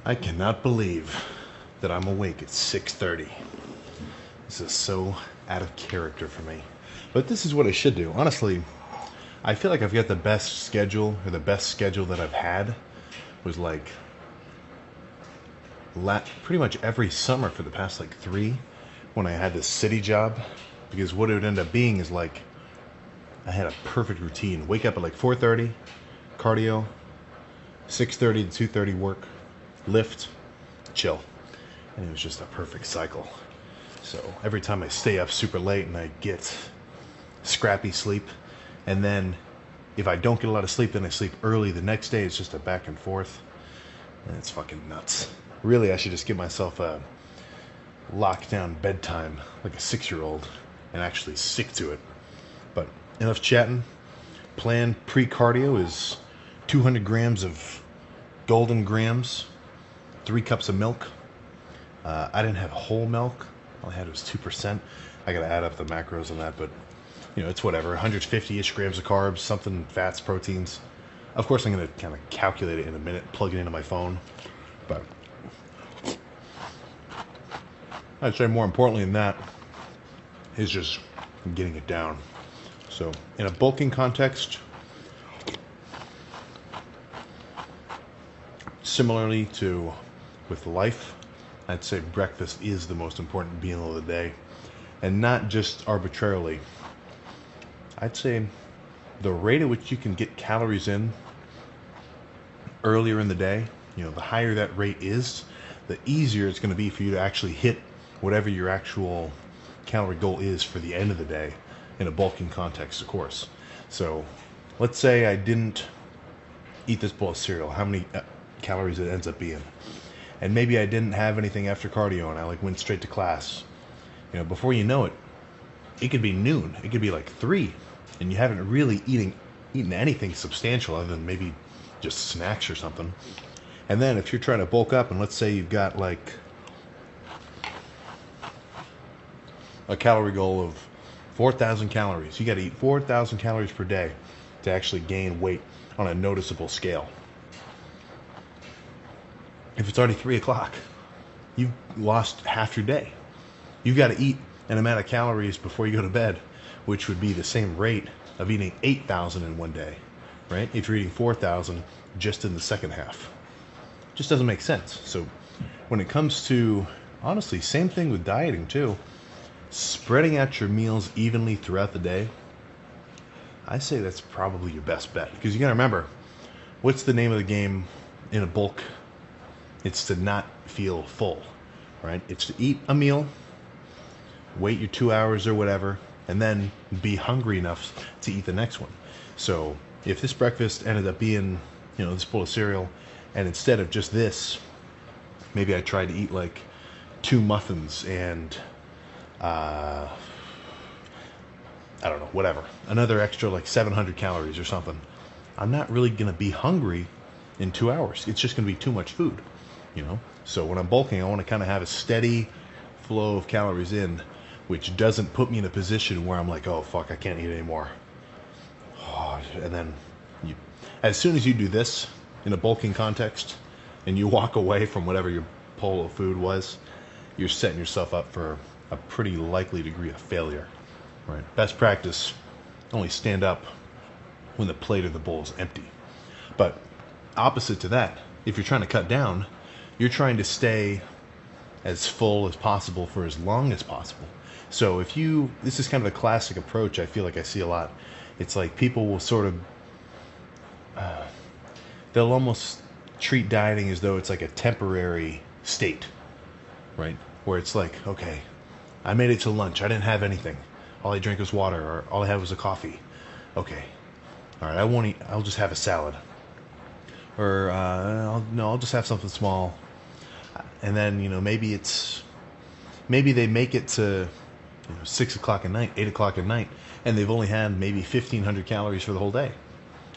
I cannot believe that I'm awake at 6:30. This is so out of character for me. But this is what I should do. Honestly, I feel like I've got the best schedule, or the best schedule that I've had was like pretty much every summer for the past like 3 when I had this city job. Because what it would end up being is like I had a perfect routine. Wake up at like 4:30, cardio, 6:30 to 2:30 work, lift, chill. And it was just a perfect cycle. So every time I stay up super late and I get scrappy sleep, and then if I don't get a lot of sleep, then I sleep early the next day. It's just a back and forth. And it's fucking nuts. Really, I should just give myself a lockdown bedtime like a 6-year-old and actually stick to it. But enough chatting. Planned pre-cardio is 200 grams of golden grams, 3 cups of milk. I didn't have whole milk. All I had was 2%. I gotta add up the macros on that, but you know, it's whatever. 150-ish grams of carbs, something fats, proteins. Of course, I'm gonna kind of calculate it in a minute, plug it into my phone. But I'd say more importantly than that is just getting it down. So in a bulking context, similarly to with life, I'd say breakfast is the most important meal of the day, and not just arbitrarily. I'd say the rate at which you can get calories in earlier in the day, you know, the higher that rate is, the easier it's going to be for you to actually hit whatever your actual calorie goal is for the end of the day, in a bulking context, of course. So let's say I didn't eat this bowl of cereal, how many calories it ends up being. And maybe I didn't have anything after cardio and I like went straight to class. You know, before you know it, it could be noon. It could be like 3, and you haven't really eaten anything substantial other than maybe just snacks or something. And then if you're trying to bulk up, and let's say you've got like a calorie goal of 4,000 calories, you got to eat 4,000 calories per day to actually gain weight on a noticeable scale. If it's already 3 o'clock, you've lost half your day. You've got to eat an amount of calories before you go to bed, which would be the same rate of eating 8,000 in one day, right? If you're eating 4,000 just in the second half. Just doesn't make sense. So when it comes to, honestly, same thing with dieting too, spreading out your meals evenly throughout the day, I say that's probably your best bet. Because you got to remember, what's the name of the game in a bulk? It's to not feel full, right? It's to eat a meal, wait your 2 hours or whatever, and then be hungry enough to eat the next one. So if this breakfast ended up being, you know, this bowl of cereal, and instead of just this, maybe I tried to eat like 2 muffins and, I don't know, whatever, another extra like 700 calories or something, I'm not really going to be hungry in 2 hours. It's just going to be too much food. You know, so when I'm bulking, I want to kind of have a steady flow of calories in, which doesn't put me in a position where I'm like, oh fuck, I can't eat anymore. Oh, and then as soon as you do this in a bulking context, and you walk away from whatever your bowl of food was, you're setting yourself up for a pretty likely degree of failure. Right? Best practice: only stand up when the plate or the bowl is empty. But opposite to that, if you're trying to cut down, you're trying to stay as full as possible for as long as possible. So this is kind of a classic approach I feel like I see a lot. It's like people will sort of, they'll almost treat dieting as though it's like a temporary state, right? Where it's like, okay, I made it to lunch, I didn't have anything. All I drank was water, or all I had was a coffee. Okay, all right, I won't eat, I'll just have a salad. Or, I'll just have something small. And then, you know, maybe they make it to 6 o'clock at night, 8 o'clock at night, and they've only had maybe 1,500 calories for the whole day.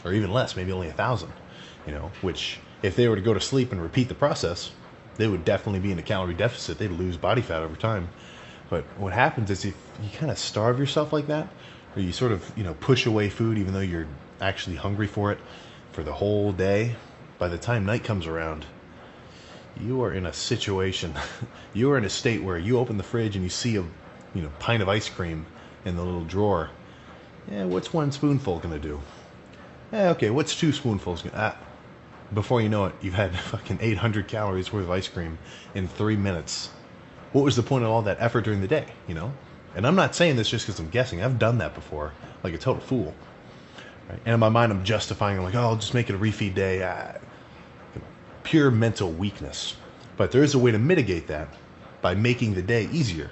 Or even less, maybe only 1,000, you know, which if they were to go to sleep and repeat the process, they would definitely be in a calorie deficit. They'd lose body fat over time. But what happens is if you kind of starve yourself like that, or you sort of, you know, push away food even though you're actually hungry for it for the whole day, by the time night comes around, you are in a situation, you are in a state where you open the fridge and you see a, pint of ice cream in the little drawer. Yeah, what's one spoonful gonna do? Okay, what's two spoonfuls gonna? Before you know it, you've had fucking 800 calories worth of ice cream in 3 minutes. What was the point of all that effort during the day, And I'm not saying this just because I'm guessing. I've done that before, like a total fool. Right? And in my mind, I'm justifying, I'm like, oh, I'll just make it a refeed day. Pure mental weakness. But there is a way to mitigate that by making the day easier.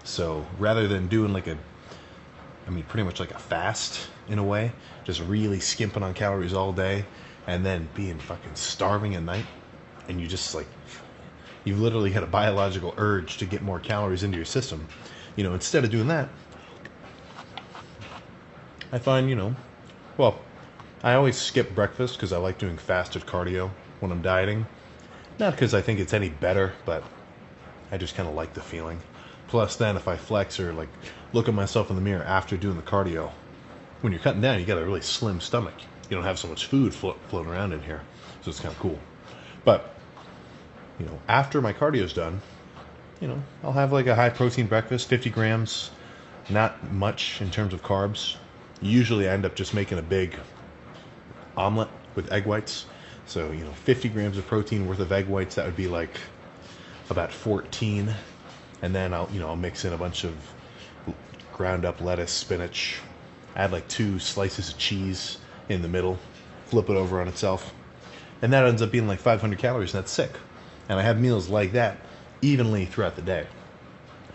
So rather than doing pretty much like a fast in a way, just really skimping on calories all day and then being fucking starving at night, and you just you've literally had a biological urge to get more calories into your system. Instead of doing that, I find, I always skip breakfast because I like doing fasted cardio when I'm dieting. Not because I think it's any better, but I just kind of like the feeling. Plus, then if I flex or look at myself in the mirror after doing the cardio, when you're cutting down, you got a really slim stomach. You don't have so much food floating around in here, so it's kind of cool. But after my cardio's done, I'll have a high protein breakfast, 50 grams, not much in terms of carbs. Usually I end up just making a big omelet with egg whites. So, 50 grams of protein worth of egg whites, that would be about 14. And then I'll mix in a bunch of ground up lettuce, spinach, add 2 slices of cheese in the middle, flip it over on itself. And that ends up being 500 calories, and that's sick. And I have meals like that evenly throughout the day.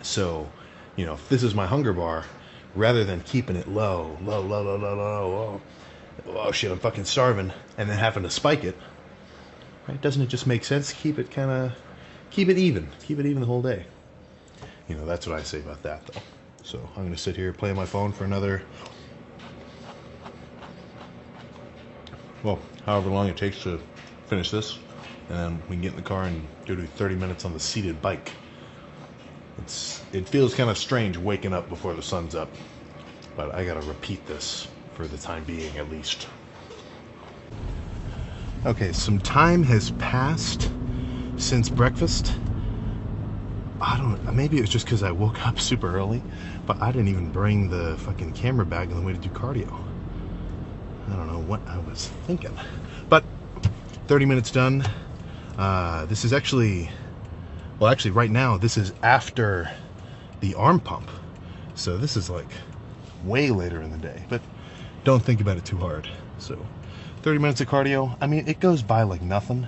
So, if this is my hunger bar, rather than keeping it low, oh shit, I'm fucking starving, and then having to spike it, right? Doesn't it just make sense? Keep it even the whole day. That's what I say about that, though. So I'm going to sit here, play on my phone for another, however long it takes to finish this, and then we can get in the car and go do 30 minutes on the seated bike. It feels kind of strange waking up before the sun's up, but I gotta repeat this for the time being at least. Okay, some time has passed since breakfast. I don't know, maybe it was just because I woke up super early, but I didn't even bring the fucking camera bag on the way to do cardio. I don't know what I was thinking. But 30 minutes done. This is actually right now, this is after the arm pump. So this is way later in the day, but don't think about it too hard. So 30 minutes of cardio, it goes by like nothing.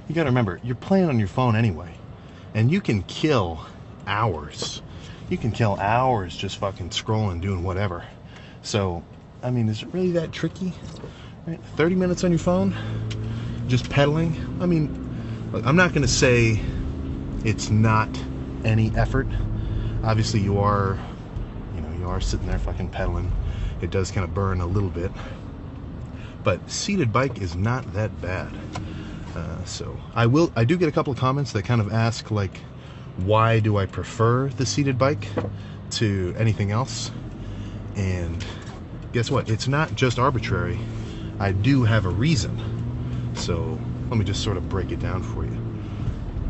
You gotta remember, you're playing on your phone anyway, and you can kill hours. You can kill hours just fucking scrolling, doing whatever. So, is it really that tricky? Right? 30 minutes on your phone, just pedaling. I'm not gonna say it's not any effort. Obviously you are sitting there fucking pedaling. It does kind of burn a little bit, but seated bike is not that bad. So I do get a couple of comments that kind of ask why do I prefer the seated bike to anything else? And guess what? It's not just arbitrary. I do have a reason. So let me just sort of break it down for you.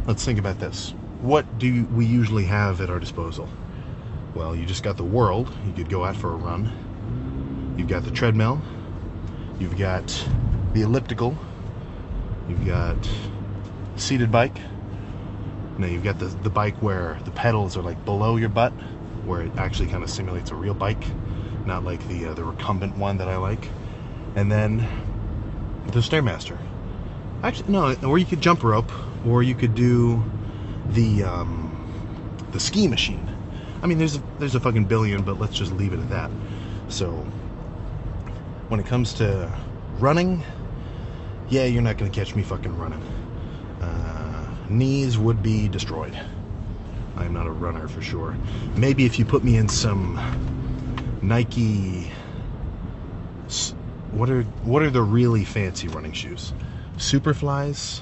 Let's think about this. What do we usually have at our disposal? Well, you just got the world. You could go out for a run. You've got the treadmill. You've got the elliptical. You've got seated bike. Now you've got the bike where the pedals are below your butt, where it actually kind of simulates a real bike, not like the recumbent one that I like. And then the Stairmaster. Actually, no, or you could jump rope, or you could do the ski machine. There's a fucking billion, but let's just leave it at that. So when it comes to running, yeah, you're not gonna catch me fucking running. Knees would be destroyed. I'm not a runner for sure. Maybe if you put me in some Nike, what are the really fancy running shoes? Superflies,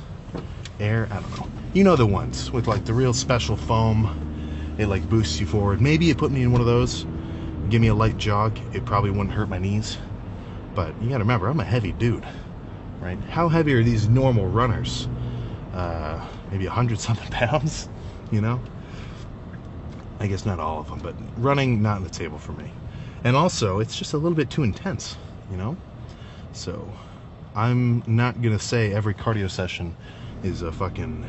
Air, I don't know. You know the ones with the real special foam. It boosts you forward. Maybe you put me in one of those, give me a light jog. It probably wouldn't hurt my knees. But you gotta remember, I'm a heavy dude, right? How heavy are these normal runners? maybe 100-something pounds, you know? I guess not all of them, but running, not on the table for me. And also, it's just a little bit too intense, you know? So, I'm not gonna say every cardio session is a fucking,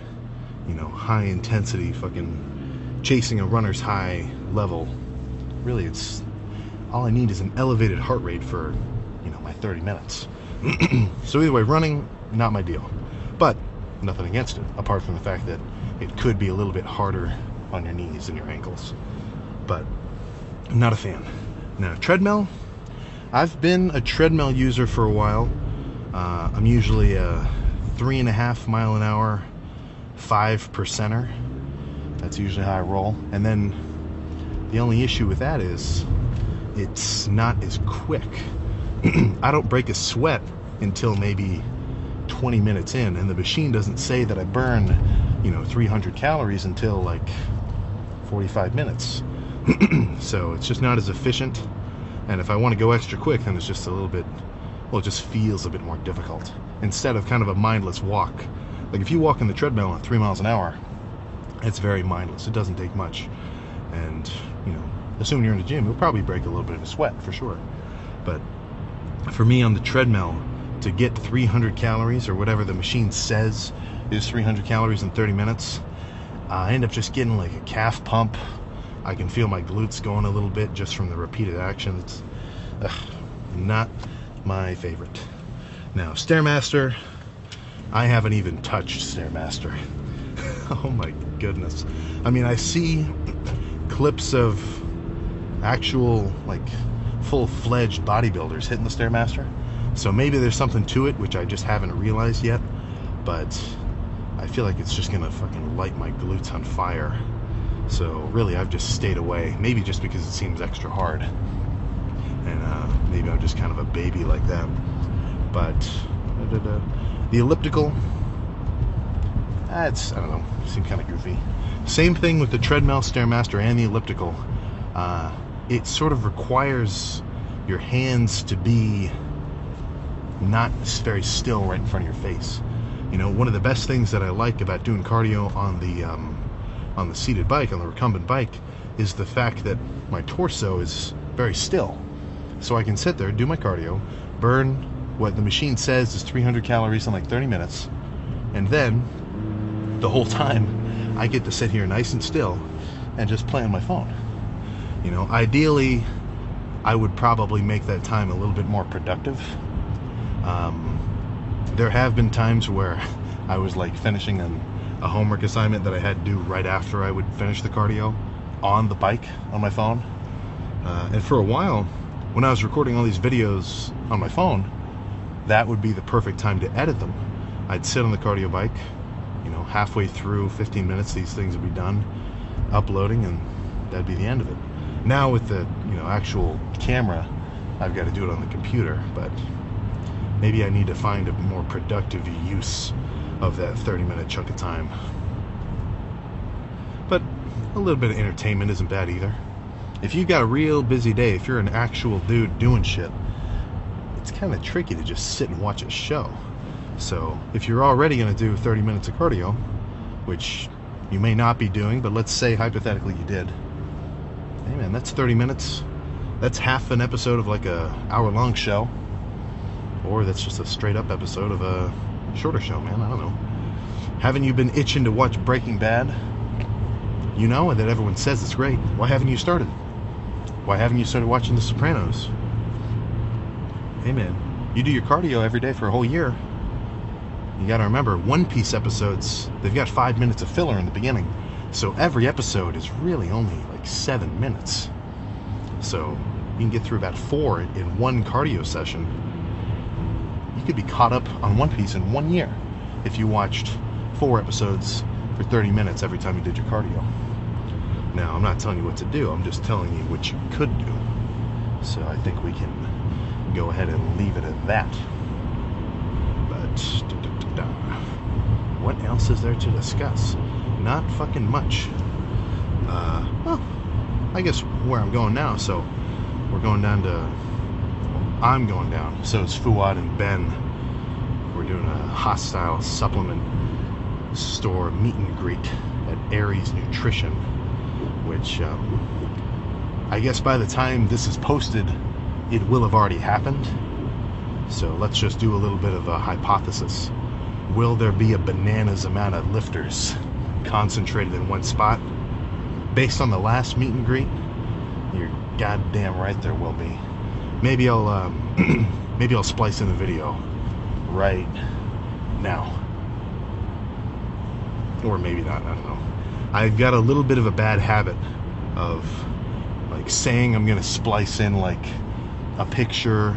you know, high intensity, fucking chasing a runner's high level. Really, it's, all I need is an elevated heart rate for, you know, my 30 minutes. So either way, running, not my deal. But nothing against it, apart from the fact that it could be a little bit harder on your knees and your ankles. But I'm not a fan. Now, treadmill, I've been a treadmill user for a while. I'm usually a 3.5 mile an hour, 5%er. That's usually how I roll. And then the only issue with that is it's not as quick. I don't break a sweat until maybe 20 minutes in, and the machine doesn't say that I burn, you know, 300 calories until like 45 minutes. So it's just not as efficient, and if I want to go extra quick, then it's just a little bit, well, it just feels a bit more difficult instead of kind of a mindless walk. Like if you walk in the treadmill at 3 miles an hour, it's very mindless. It doesn't take much, and you know, assuming you're in the gym, you'll probably break a little bit of a sweat for sure. But for me on the treadmill, to get 300 calories or whatever the machine says is 300 calories in 30 minutes, I end up just getting like a calf pump. I can feel my glutes going a little bit just from the repeated action. It's not my favorite. Now, Stairmaster, I haven't even touched Stairmaster. Oh my goodness. I mean, I see clips of actual, like, full-fledged bodybuilders hitting the Stairmaster. So maybe there's something to it, which I just haven't realized yet. But I feel like it's just gonna fucking light my glutes on fire. So really, I've just stayed away. Maybe just because it seems extra hard. And maybe I'm just kind of a baby like that. But the elliptical, it's, I don't know, seems kind of goofy. Same thing with the treadmill, Stairmaster, and the elliptical. It sort of requires your hands to be not very still right in front of your face. You know, one of the best things that I like about doing cardio on the seated bike, on the recumbent bike, is the fact that my torso is very still. So I can sit there, do my cardio, burn what the machine says is 300 calories in like 30 minutes, and then the whole time I get to sit here nice and still and just play on my phone. You know, ideally I would probably make that time a little bit more productive. There have been times where I was like finishing a homework assignment that I had to do right after I would finish the cardio on the bike on my phone. And for a while, when I was recording all these videos on my phone, that would be the perfect time to edit them. I'd sit on the cardio bike, you know, halfway through 15 minutes, these things would be done, uploading, and that'd be the end of it. Now with the, you know, actual camera, I've got to do it on the computer, but maybe I need to find a more productive use of that 30-minute chunk of time. But a little bit of entertainment isn't bad either. If you've got a real busy day, if you're an actual dude doing shit, it's kind of tricky to just sit and watch a show. So if you're already going to do 30 minutes of cardio, which you may not be doing, but let's say hypothetically you did, hey man, that's 30 minutes. That's half an episode of like a hour-long show. Or that's just a straight-up episode of a shorter show, man. I don't know. Haven't you been itching to watch Breaking Bad? You know, and that everyone says it's great. Why haven't you started? Why haven't you started watching The Sopranos? Hey man, you do your cardio every day for a whole year. You gotta remember, One Piece episodes, they've got 5 minutes of filler in the beginning. So every episode is really only like 7 minutes. So you can get through about 4 in one cardio session. You could be caught up on One Piece in 1 year if you watched 4 episodes for 30 minutes every time you did your cardio. Now, I'm not telling you what to do, I'm just telling you what you could do. So I think we can go ahead and leave it at that. But what else is there to discuss? Not fucking much. Well, I guess where I'm going now, so we're going down to, well, I'm going down, so it's Fuad and Ben. We're doing a hostile supplement store meet and greet at Aries Nutrition, which I guess by the time this is posted, it will have already happened. So let's just do a little bit of a hypothesis. Will there be a bananas amount of lifters concentrated in one spot? Based on the last meet and greet, you're goddamn right there will be. Maybe I'll maybe I'll splice in the video right now, or maybe not. I don't know. I've got a little bit of a bad habit of like saying I'm gonna splice in like a picture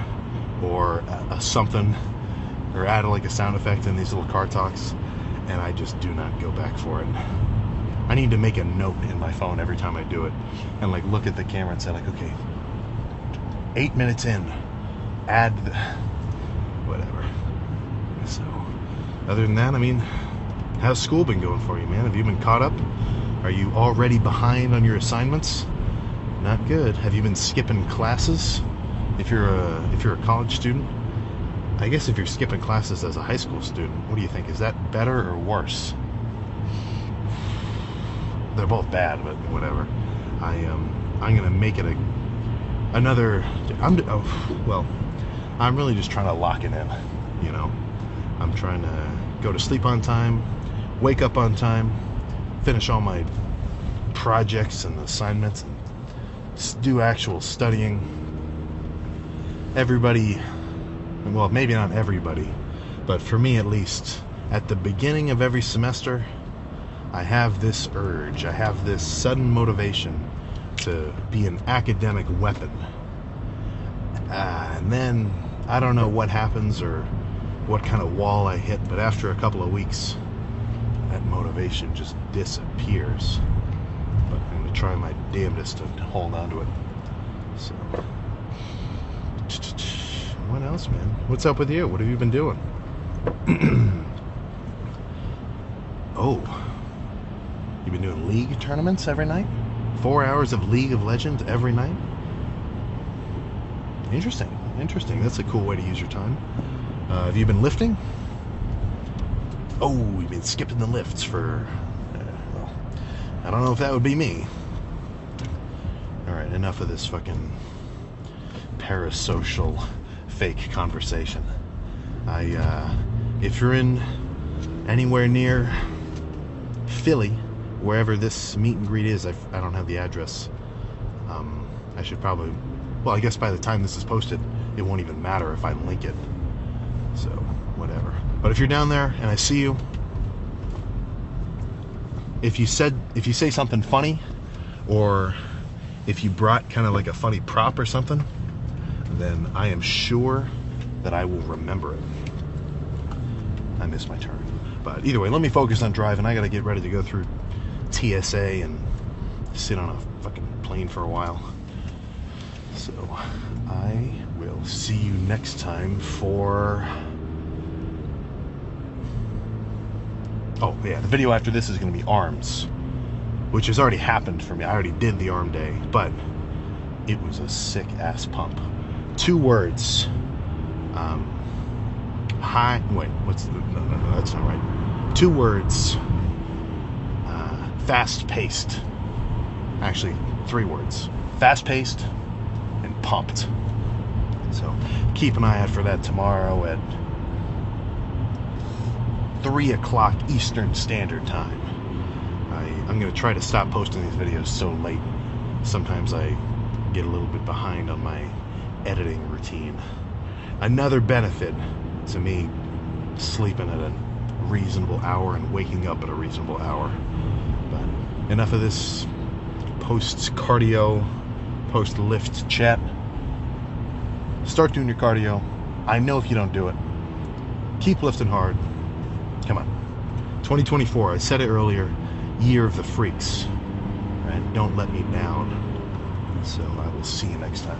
or a something, or add like a sound effect in these little car talks, and I just do not go back for it. I need to make a note in my phone every time I do it, and like look at the camera and say like, okay, 8 minutes in, add the whatever. So other than that, I mean, how's school been going for you, man? Have you been caught up? Are you already behind on your assignments? Not good. Have you been skipping classes? If you're a college student, I guess if you're skipping classes as a high school student, what do you think? Is that better or worse? They're both bad, but whatever. I'm gonna make it another. I'm really just trying to lock it in. You know, I'm trying to go to sleep on time, wake up on time, finish all my projects and assignments, and do actual studying. Everybody, well, maybe not everybody, but for me at least, at the beginning of every semester, I have this urge, I have this sudden motivation to be an academic weapon. And then, I don't know what happens or what kind of wall I hit, but after a couple of weeks, that motivation just disappears. But I'm going to try my damnedest to hold on to it. So, what else, man? What's up with you? What have you been doing? Oh, you've been doing League tournaments every night? 4 hours of League of Legends every night? Interesting, interesting. That's a cool way to use your time. Have you been lifting? Oh, you've been skipping the lifts for, well, I don't know if that would be me. Alright, enough of this fucking parasocial fake conversation. If you're in anywhere near Philly, wherever this meet and greet is, I don't have the address. I should probably, well, I guess by the time this is posted, it won't even matter if I link it. So, whatever. But if you're down there and I see you, if you say something funny, or if you brought kind of like a funny prop or something, then I am sure that I will remember it. I missed my turn. But either way, let me focus on driving. I gotta get ready to go through TSA and sit on a fucking plane for a while. So I will see you next time for... Oh yeah, the video after this is gonna be arms, which has already happened for me. I already did the arm day, but it was a sick ass pump. 2 words. No, that's not right. 2 words. Fast-paced. Actually, 3 words. Fast-paced and pumped. So keep an eye out for that tomorrow at 3 o'clock Eastern Standard Time. I'm going to try to stop posting these videos so late. Sometimes I get a little bit behind on my editing routine. Another benefit to me sleeping at a reasonable hour and waking up at a reasonable hour. But enough of this post-cardio, post-lift chat. Start doing your cardio. I know if you don't do it, keep lifting hard. Come on. 2024, I said it earlier, year of the freaks. Right? Don't let me down. So I will see you next time.